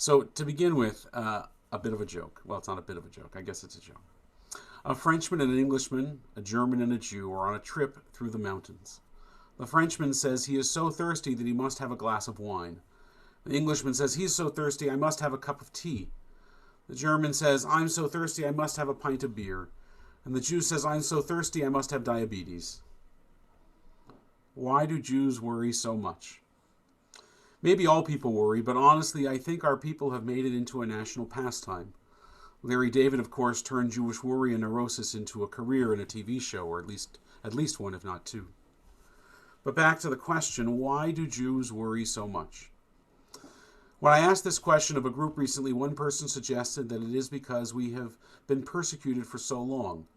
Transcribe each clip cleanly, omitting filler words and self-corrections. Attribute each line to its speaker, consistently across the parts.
Speaker 1: So to begin with, a bit of a joke. Well, it's not a bit of a joke. I guess it's a joke. A Frenchman and an Englishman, a German and a Jew are on a trip through the mountains. The Frenchman says he is so thirsty that he must have a glass of wine. The Englishman says he's so thirsty I must have a cup of tea. The German says I'm so thirsty I must have a pint of beer. And the Jew says I'm so thirsty I must have diabetes. Why do Jews worry so much? Maybe all people worry, but honestly, I think our people have made it into a national pastime. Larry David, of course, turned Jewish worry and neurosis into a career and a TV show, or at least one, if not two. But back to the question, why do Jews worry so much? When I asked this question of a group recently, one person suggested that it is because we have been persecuted for so long.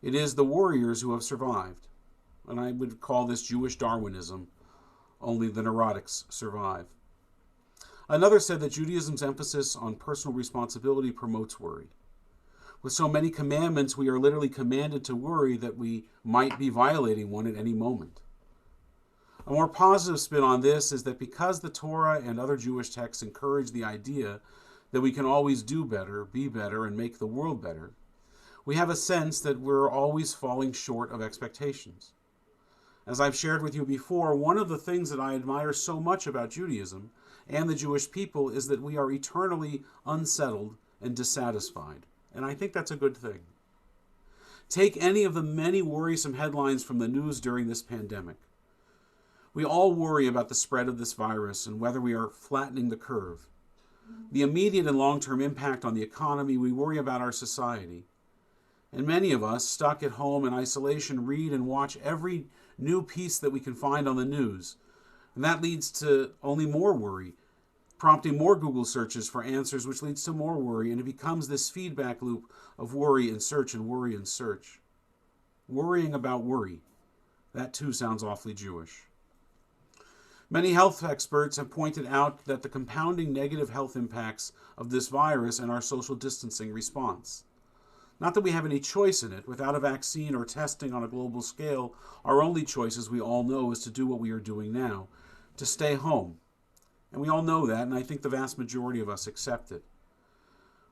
Speaker 1: It is the warriors who have survived. And I would call this Jewish Darwinism. Only the neurotics survive. Another said that Judaism's emphasis on personal responsibility promotes worry. With so many commandments, we are literally commanded to worry that we might be violating one at any moment. A more positive spin on this is that because the Torah and other Jewish texts encourage the idea that we can always do better, be better, and make the world better, we have a sense that we're always falling short of expectations. As I've shared with you before, one of the things that I admire so much about Judaism and the Jewish people is that we are eternally unsettled and dissatisfied. And I think that's a good thing. Take any of the many worrisome headlines from the news during this pandemic. We all worry about the spread of this virus and whether we are flattening the curve. The immediate and long-term impact on the economy, we worry about our society. And many of us, stuck at home in isolation, read and watch every new piece that we can find on the news. And that leads to only more worry, prompting more Google searches for answers, which leads to more worry, and it becomes this feedback loop of worry and search and worry and search. Worrying about worry. That too sounds awfully Jewish. Many health experts have pointed out that the compounding negative health impacts of this virus and our social distancing response. Not that we have any choice in it. Without a vaccine or testing on a global scale, our only choice, as we all know, is to do what we are doing now, to stay home. And we all know that, and I think the vast majority of us accept it.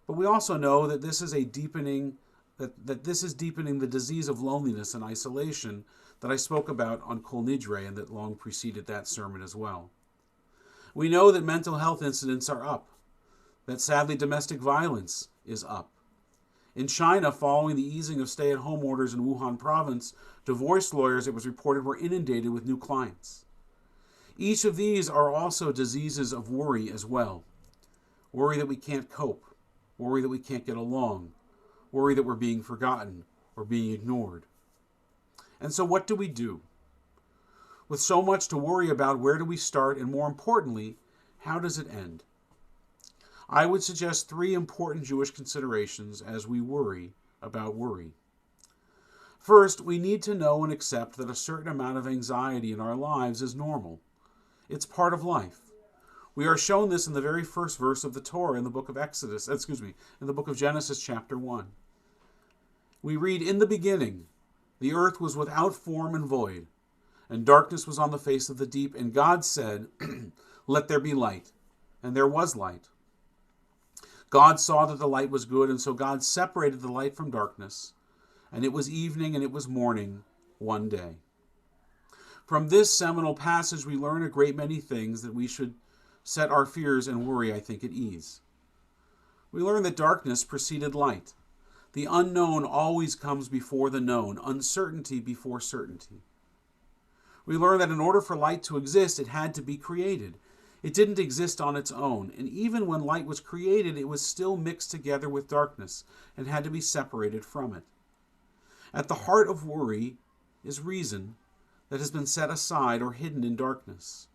Speaker 1: But we also know that this is deepening the disease of loneliness and isolation that I spoke about on Kol Nidre and that long preceded that sermon as well. We know that mental health incidents are up, that sadly domestic violence is up. In China, following the easing of stay-at-home orders in Wuhan province, divorce lawyers, it was reported, were inundated with new clients. Each of these are also diseases of worry as well. Worry that we can't cope, worry that we can't get along, worry that we're being forgotten or being ignored. And so what do we do? With so much to worry about, where do we start? And more importantly, how does it end? I would suggest 3 important Jewish considerations as we worry about worry. First, we need to know and accept that a certain amount of anxiety in our lives is normal. It's part of life. We are shown this in the very first verse of the Torah in the book of in the book of Genesis chapter 1. We read, "In the beginning, the earth was without form and void, and darkness was on the face of the deep, and God said, let there be light, and there was light. God saw that the light was good, and so God separated the light from darkness, and it was evening and it was morning one day." From this seminal passage, we learn a great many things that we should set our fears and worry, I think, at ease. We learn that darkness preceded light. The unknown always comes before the known, uncertainty before certainty. We learn that in order for light to exist, it had to be created. It didn't exist on its own, and even when light was created, it was still mixed together with darkness and had to be separated from it. At the heart of worry is reason that has been set aside or hidden in darkness.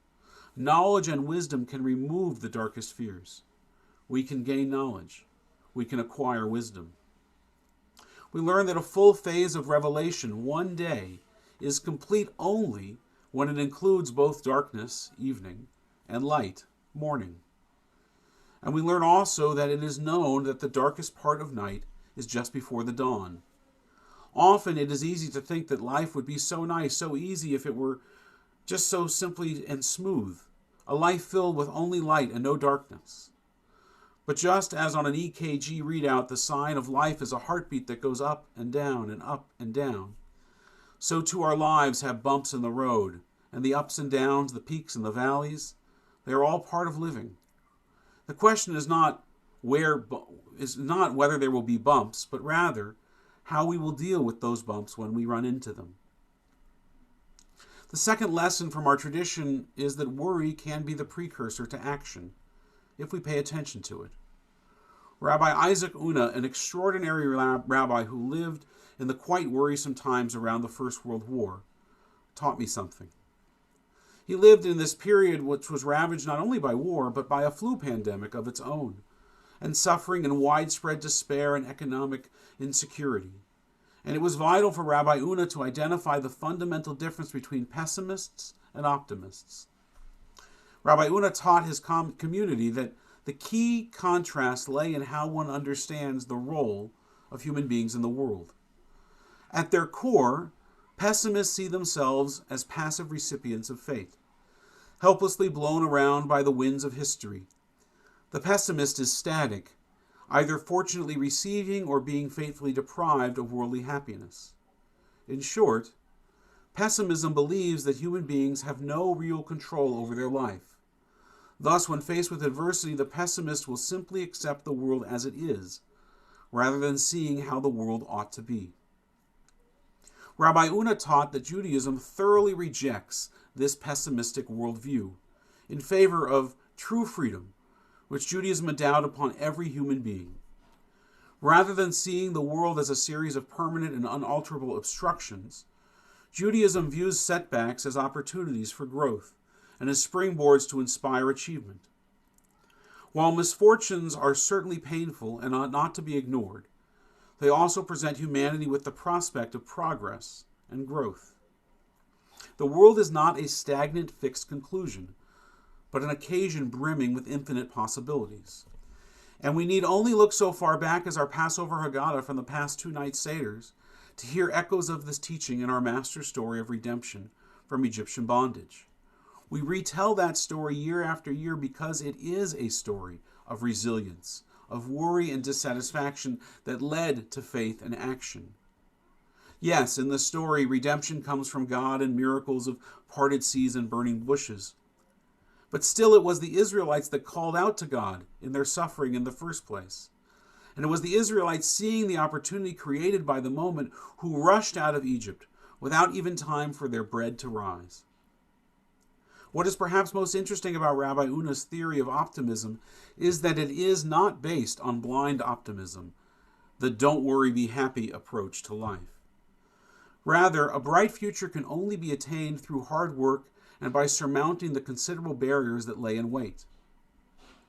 Speaker 1: Knowledge and wisdom can remove the darkest fears. We can gain knowledge. We can acquire wisdom. We learn that a full phase of revelation, one day, is complete only when it includes both darkness, evening, and light, morning. And we learn also that it is known that the darkest part of night is just before the dawn. Often it is easy to think that life would be so nice, so easy if it were just so simply and smooth, a life filled with only light and no darkness. But just as on an EKG readout, the sign of life is a heartbeat that goes up and down and up and down, so too our lives have bumps in the road, and the ups and downs, the peaks and the valleys, they are all part of living. The question is not whether there will be bumps, but rather how we will deal with those bumps when we run into them. The second lesson from our tradition is that worry can be the precursor to action, if we pay attention to it. Rabbi Isaac Una, an extraordinary rabbi who lived in the quite worrisome times around the First World War, taught me something. He lived in this period which was ravaged not only by war, but by a flu pandemic of its own, and suffering and widespread despair and economic insecurity. And it was vital for Rabbi Una to identify the fundamental difference between pessimists and optimists. Rabbi Una taught his community that the key contrast lay in how one understands the role of human beings in the world. At their core, pessimists see themselves as passive recipients of fate, helplessly blown around by the winds of history. The pessimist is static, either fortunately receiving or being fatefully deprived of worldly happiness. In short, pessimism believes that human beings have no real control over their life. Thus, when faced with adversity, the pessimist will simply accept the world as it is, rather than seeing how the world ought to be. Rabbi Una taught that Judaism thoroughly rejects this pessimistic worldview in favor of true freedom, which Judaism endowed upon every human being. Rather than seeing the world as a series of permanent and unalterable obstructions, Judaism views setbacks as opportunities for growth and as springboards to inspire achievement. While misfortunes are certainly painful and ought not to be ignored, they also present humanity with the prospect of progress and growth. The world is not a stagnant, fixed conclusion, but an occasion brimming with infinite possibilities. And we need only look so far back as our Passover Haggadah from the past 2 night Seders to hear echoes of this teaching in our master story of redemption from Egyptian bondage. We retell that story year after year because it is a story of resilience, of worry and dissatisfaction that led to faith and action. Yes, in the story, redemption comes from God and miracles of parted seas and burning bushes. But still it was the Israelites that called out to God in their suffering in the first place. And it was the Israelites seeing the opportunity created by the moment who rushed out of Egypt without even time for their bread to rise. What is perhaps most interesting about Rabbi Una's theory of optimism is that it is not based on blind optimism, the don't worry, be happy approach to life. Rather, a bright future can only be attained through hard work and by surmounting the considerable barriers that lay in wait.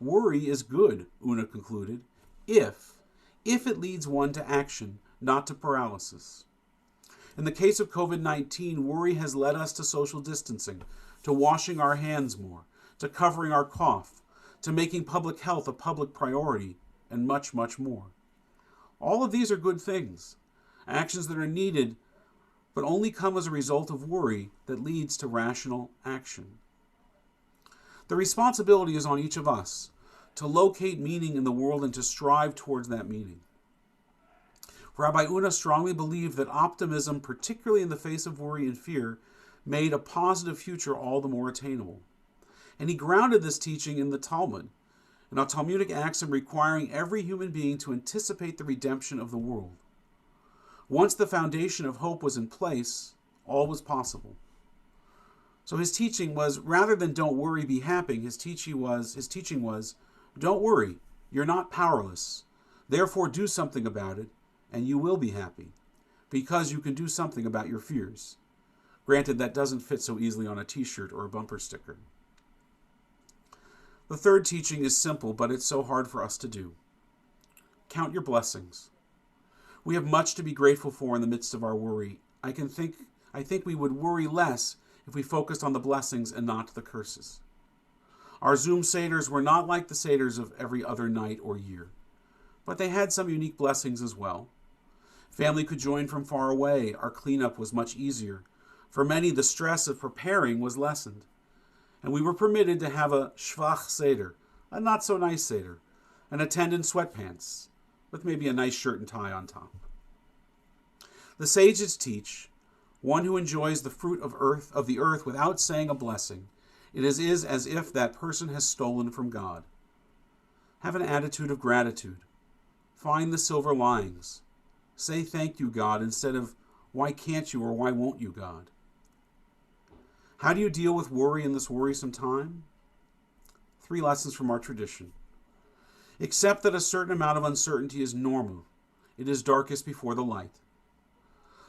Speaker 1: Worry is good, Una concluded, if it leads one to action, not to paralysis. In the case of COVID-19, worry has led us to social distancing, to washing our hands more, to covering our cough, to making public health a public priority, and much, much more. All of these are good things, actions that are needed, but only come as a result of worry that leads to rational action. The responsibility is on each of us to locate meaning in the world and to strive towards that meaning. Rabbi Una strongly believed that optimism, particularly in the face of worry and fear, made a positive future all the more attainable. And he grounded this teaching in the Talmud, in a Talmudic axiom requiring every human being to anticipate the redemption of the world. Once the foundation of hope was in place, all was possible. So his teaching was, rather than don't worry, be happy, his teaching was, don't worry, you're not powerless. Therefore do something about it, and you will be happy, because you can do something about your fears. Granted, that doesn't fit so easily on a t-shirt or a bumper sticker. The third teaching is simple, but it's so hard for us to do. Count your blessings. We have much to be grateful for in the midst of our worry. I think we would worry less if we focused on the blessings and not the curses. Our Zoom Seders were not like the Seders of every other night or year, but they had some unique blessings as well. Family could join from far away. Our cleanup was much easier. For many, the stress of preparing was lessened. And we were permitted to have a Shvach Seder, a not-so-nice Seder, and attend in sweatpants, with maybe a nice shirt and tie on top. The sages teach, one who enjoys the fruit of the earth without saying a blessing, it is as if that person has stolen from God. Have an attitude of gratitude. Find the silver linings. Say thank you, God, instead of why can't you or why won't you, God? How do you deal with worry in this worrisome time? 3 lessons from our tradition. Accept that a certain amount of uncertainty is normal. It is darkest before the light.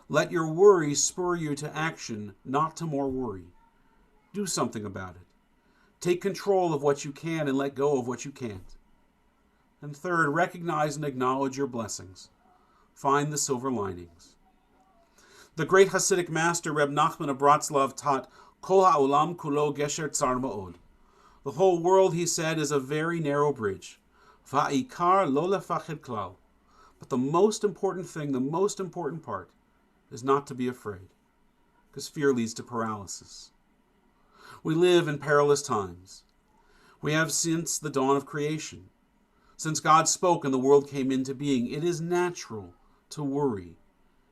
Speaker 1: Let your worry spur you to action, not to more worry. Do something about it. Take control of what you can and let go of what you can't. And third, recognize and acknowledge your blessings. Find the silver linings. The great Hasidic master Reb Nachman of Bratslav taught, Kol ha'olam kulo gesher tsar ma'od. The whole world, he said, is a very narrow bridge. Va'ikar lo lefached klal. But the most important thing, the most important part, is not to be afraid, because fear leads to paralysis. We live in perilous times. We have since the dawn of creation. Since God spoke and the world came into being, it is natural to worry.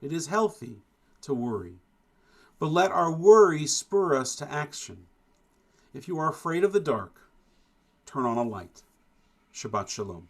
Speaker 1: It is healthy to worry. But let our worry spur us to action. If you are afraid of the dark, turn on a light. Shabbat Shalom.